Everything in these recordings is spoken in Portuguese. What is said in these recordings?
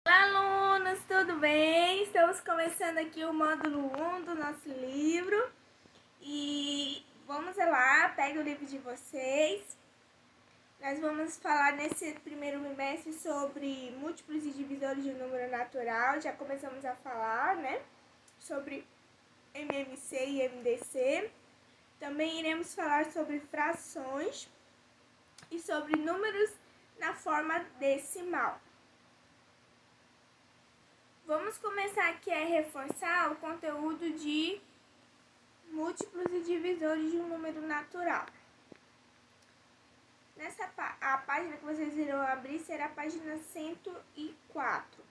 Olá, alunos, tudo bem? Estamos começando aqui o módulo 1 do nosso livro e vamos lá, pega o livro de vocês. Nós vamos falar nesse primeiro bimestre sobre múltiplos e divisores de número natural. Já começamos a falar, né, sobre MMC e MDC. Também iremos falar sobre frações e sobre números na forma decimal. Vamos começar aqui a reforçar o conteúdo de múltiplos e divisores de um número natural. A página que vocês irão abrir será a página 104.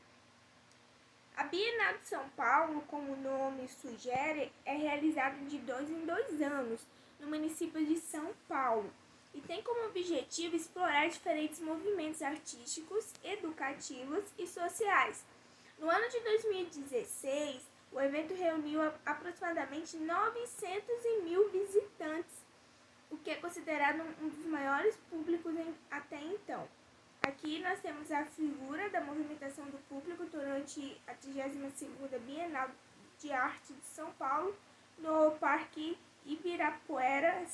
A Bienal de São Paulo, como o nome sugere, é realizada de 2 em 2 anos no município de São Paulo e tem como objetivo explorar diferentes movimentos artísticos, educativos e sociais. No ano de 2016, o evento reuniu aproximadamente 900.000 visitantes, o que é considerado um dos maiores públicos até então. Aqui nós temos a figura da movimentação do público durante a 32ª Bienal de Arte de São Paulo, no Parque Ibirapuera,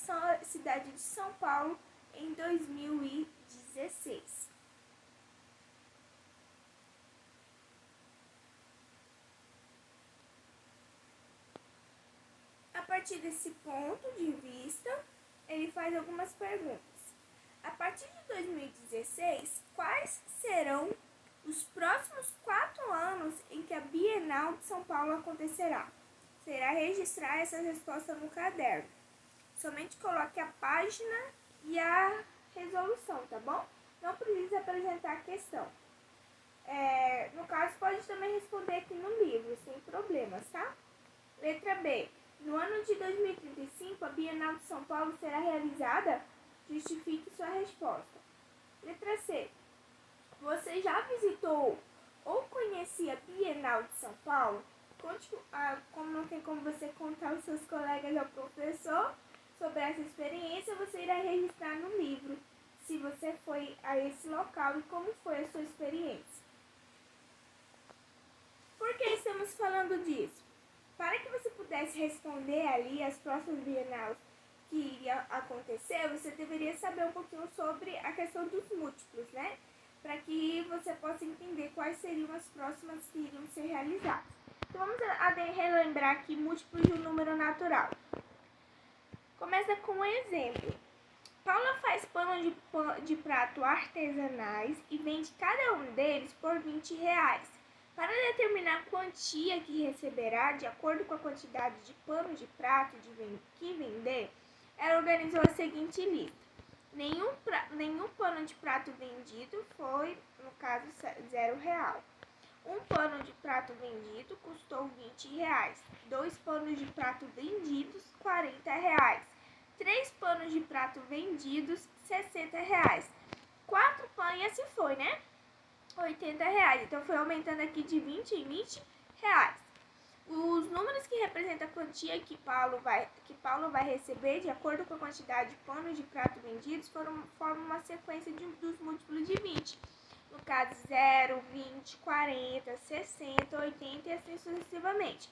cidade de São Paulo, em 2016. A partir desse ponto de vista, ele faz algumas perguntas. A partir de 2016, quais serão os próximos 4 anos em que a Bienal de São Paulo acontecerá? Será registrar essa resposta no caderno. Somente coloque a página e a resolução, tá bom? Não precisa apresentar a questão. No caso, pode também responder aqui no livro, sem problemas, tá? Letra B. No ano de 2035, a Bienal de São Paulo será realizada? Justifique sua resposta. Letra C. Você já visitou ou conhecia a Bienal de São Paulo? Conte, como não tem como você contar aos seus colegas ou professor sobre essa experiência, você irá registrar no livro se você foi a esse local e como foi a sua experiência. Por que estamos falando disso? Para que você pudesse responder ali as próximas bienais que iria acontecer, você deveria saber um pouquinho sobre a questão dos múltiplos, né? Para que você possa entender quais seriam as próximas que iriam ser realizadas. Então vamos relembrar aqui múltiplos de um número natural. Começa com um exemplo. Paula faz pano de prato artesanais e vende cada um deles por R$20. Para determinar a quantia que receberá, de acordo com a quantidade de pano de prato que vender, ela organizou a seguinte lista. Nenhum pano de prato vendido foi, no caso, R$0. Um pano de prato vendido custou R$20. 2 panos de prato vendidos, R$40. 3 panos de prato vendidos, R$60. 4 panos, e assim foi, né? R$80. Então, foi aumentando aqui de 20 em 20 reais. Os números que representam a quantia que Paulo vai receber, de acordo com a quantidade de panos de prato vendidos, formam uma sequência dos múltiplos de 20. No caso, 0, 20, 40, 60, 80 e assim sucessivamente.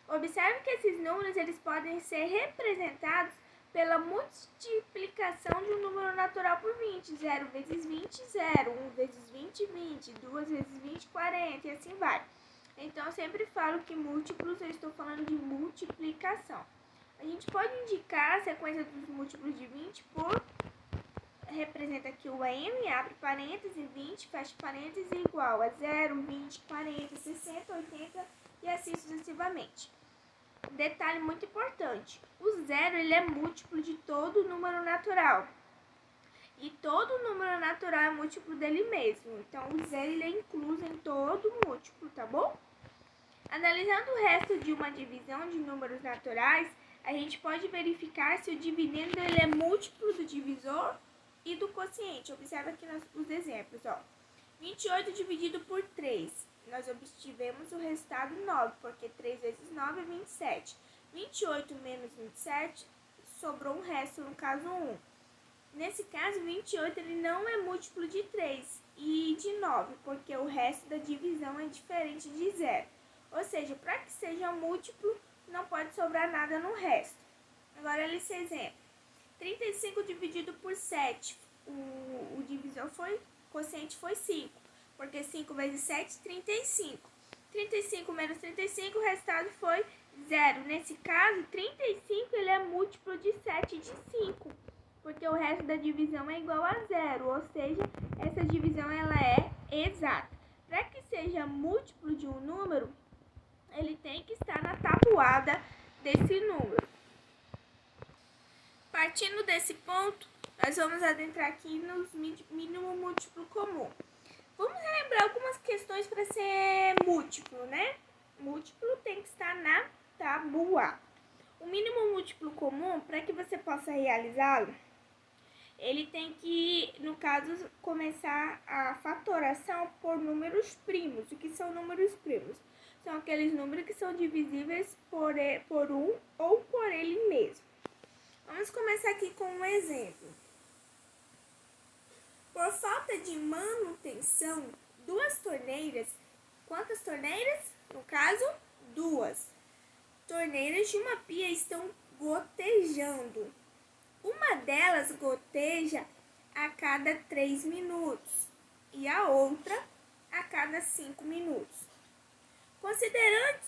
Observe que esses números eles podem ser representados pela multiplicação de um número natural por 20. 0 vezes 20, 0. 1 vezes 20, 20. 2 vezes 20, 40 e assim vai. Então, eu sempre falo que múltiplos, eu estou falando de multiplicação. A gente pode indicar a sequência dos múltiplos de 20 por... Representa aqui o M, abre parênteses, 20, fecha parênteses, igual a 0, 20, 40, 60, 80 e assim sucessivamente. Detalhe muito importante, o zero ele é múltiplo de todo número natural. E todo número natural é múltiplo dele mesmo. Então, o zero ele é incluso em todo múltiplo, tá bom? Analisando o resto de uma divisão de números naturais, a gente pode verificar se o dividendo ele é múltiplo do divisor e do quociente. Observa aqui os exemplos, ó. 28 dividido por 3. Nós obtivemos o resultado 9, porque 3 vezes 9 é 27. 28 menos 27, sobrou um resto, no caso 1. Nesse caso, 28 ele não é múltiplo de 3. e de 9, porque o resto da divisão é diferente de 0. Ou seja, para que seja múltiplo, não pode sobrar nada no resto. Agora, olha esse exemplo. 35 dividido por 7, o divisor o quociente foi 5, porque 5 vezes 7, 35. 35 menos 35, o resultado foi 0. Nesse caso, 35 ele é múltiplo de 7 e de 5, porque o resto da divisão é igual a 0, ou seja, essa divisão ela é exata. Para que seja múltiplo de um número, ele tem que estar na tabuada desse número. Partindo desse ponto, nós vamos adentrar aqui nos mínimo múltiplo comum. Vamos relembrar algumas questões para ser múltiplo, né? Múltiplo tem que estar na tabuada. O mínimo múltiplo comum, para que você possa realizá-lo, ele tem que, no caso, começar a fatoração por números primos. O que são números primos? São aqueles números que são divisíveis por um ou por ele mesmo. Vamos começar aqui com um exemplo. Por falta de manutenção, 2 torneiras. Quantas torneiras? No caso, 2. Torneiras de uma pia estão gotejando. Uma delas goteja a cada 3 minutos e a outra a cada 5 minutos. Considerando,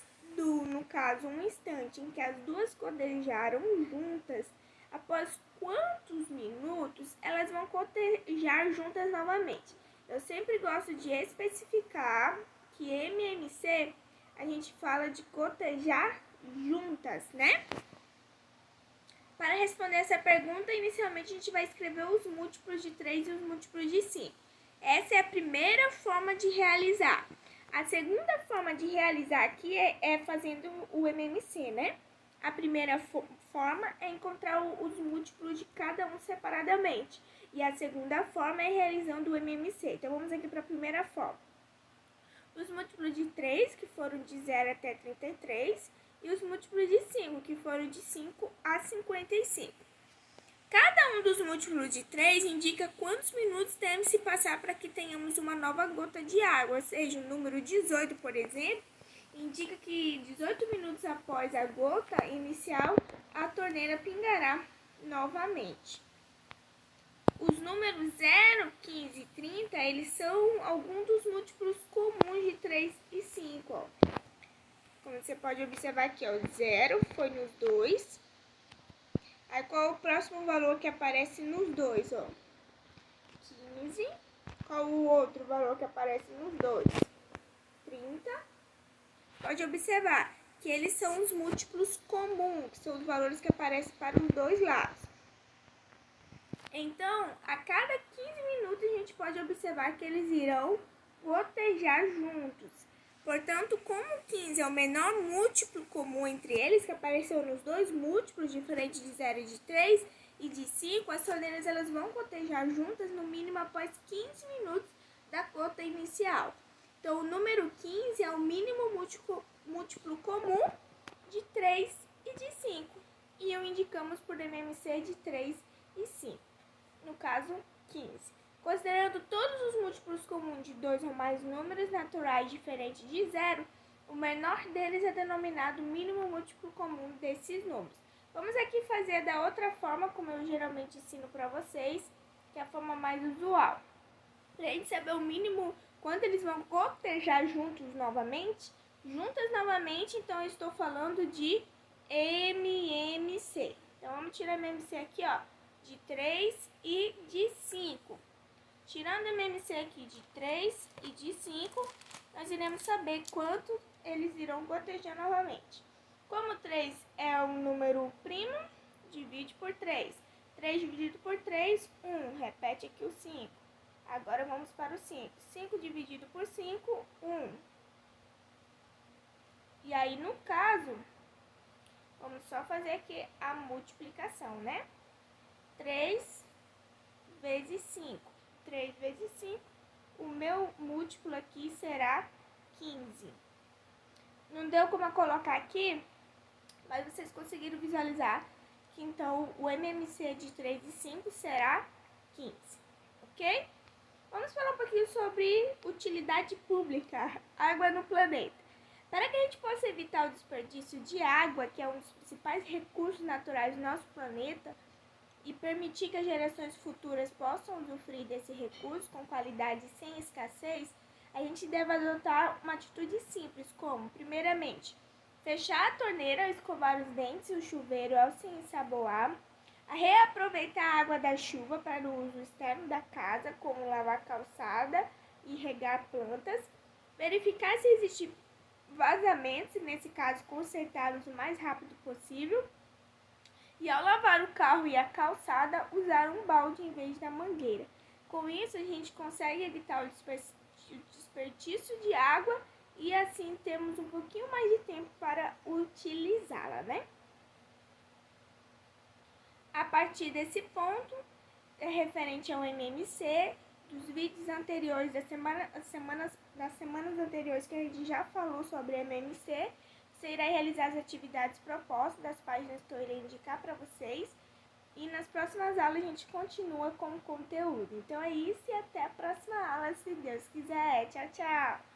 no caso, um instante em que as duas gotejaram juntas, após quantos minutos elas vão gotejar juntas novamente? Eu sempre gosto de especificar que MMC a gente fala de gotejar juntas, né? Para responder essa pergunta, inicialmente a gente vai escrever os múltiplos de 3 e os múltiplos de 5. Essa é a primeira forma de realizar. A segunda forma de realizar aqui é fazendo o MMC, né? A primeira forma é encontrar os múltiplos de cada um separadamente. E a segunda forma é realizando o MMC. Então, vamos aqui para a primeira forma. Os múltiplos de 3, que foram de 0 até 33, e os múltiplos de 5, que foram de 5 a 55. Cada um dos múltiplos de 3 indica quantos minutos devem se passar para que tenhamos uma nova gota de água. Ou seja, o número 18, por exemplo, indica que 18 minutos após a gota inicial, a torneira pingará novamente. Os números 0, 15 e 30, eles são alguns dos múltiplos comuns de 3 e 5. Ó. Como você pode observar aqui, ó, 0 foi nos 2. Aí qual é o próximo valor que aparece nos 2? Ó? 15. Qual o outro valor que aparece nos 2? 30. Pode observar que eles são os múltiplos comuns, que são os valores que aparecem para os dois lados. Então, a cada 15 minutos a gente pode observar que eles irão gotejar juntos. Portanto, como 15 é o menor múltiplo comum entre eles, que apareceu nos dois múltiplos diferentes de 0 e de 3 e de 5, as torneiras elas vão gotejar juntas no mínimo após 15 minutos da gota inicial. Então, o número 15 é o mínimo múltiplo comum de 3 e de 5. E o indicamos por MMC de 3 e 5. No caso, 15. Considerando todos os múltiplos comuns de 2 ou mais números naturais diferentes de 0, o menor deles é denominado mínimo múltiplo comum desses números. Vamos aqui fazer da outra forma, como eu geralmente ensino para vocês, que é a forma mais usual. Para a gente saber o mínimo, quando eles vão gotejar juntas novamente, então eu estou falando de MMC. Então, vamos tirar MMC aqui, ó, de 3 e de 5. Tirando o MMC aqui de 3 e de 5, nós iremos saber quanto eles irão gotejar novamente. Como 3 é um número primo, divide por 3. 3 dividido por 3, 1. Repete aqui o 5. Agora vamos para o 5. 5 dividido por 5, 1. E aí, no caso, vamos só fazer aqui a multiplicação, né? 3 vezes 5. 3 vezes 5. O meu múltiplo aqui será 15. Não deu como eu colocar aqui, mas vocês conseguiram visualizar que então o MMC de 3 e 5 será 15. Ok? Vamos falar um pouquinho sobre utilidade pública, água no planeta. Para que a gente possa evitar o desperdício de água, que é um dos principais recursos naturais do nosso planeta, e permitir que as gerações futuras possam usufruir desse recurso com qualidade e sem escassez, a gente deve adotar uma atitude simples, como, primeiramente, fechar a torneira ao escovar os dentes e o chuveiro ao se ensaboar, a reaproveitar a água da chuva para o uso externo da casa, como lavar calçada e regar plantas, verificar se existem vazamentos e, nesse caso, consertá-los o mais rápido possível, e ao lavar o carro e a calçada, usar um balde em vez da mangueira. Com isso, a gente consegue evitar o desperdício de água e assim temos um pouquinho mais de tempo para utilizá-la, né? A partir desse ponto, é referente ao MMC, dos vídeos anteriores das semanas anteriores que a gente já falou sobre MMC, você irá realizar as atividades propostas das páginas que eu irei indicar para vocês. E nas próximas aulas a gente continua com o conteúdo. Então é isso e até a próxima aula, se Deus quiser. Tchau, tchau!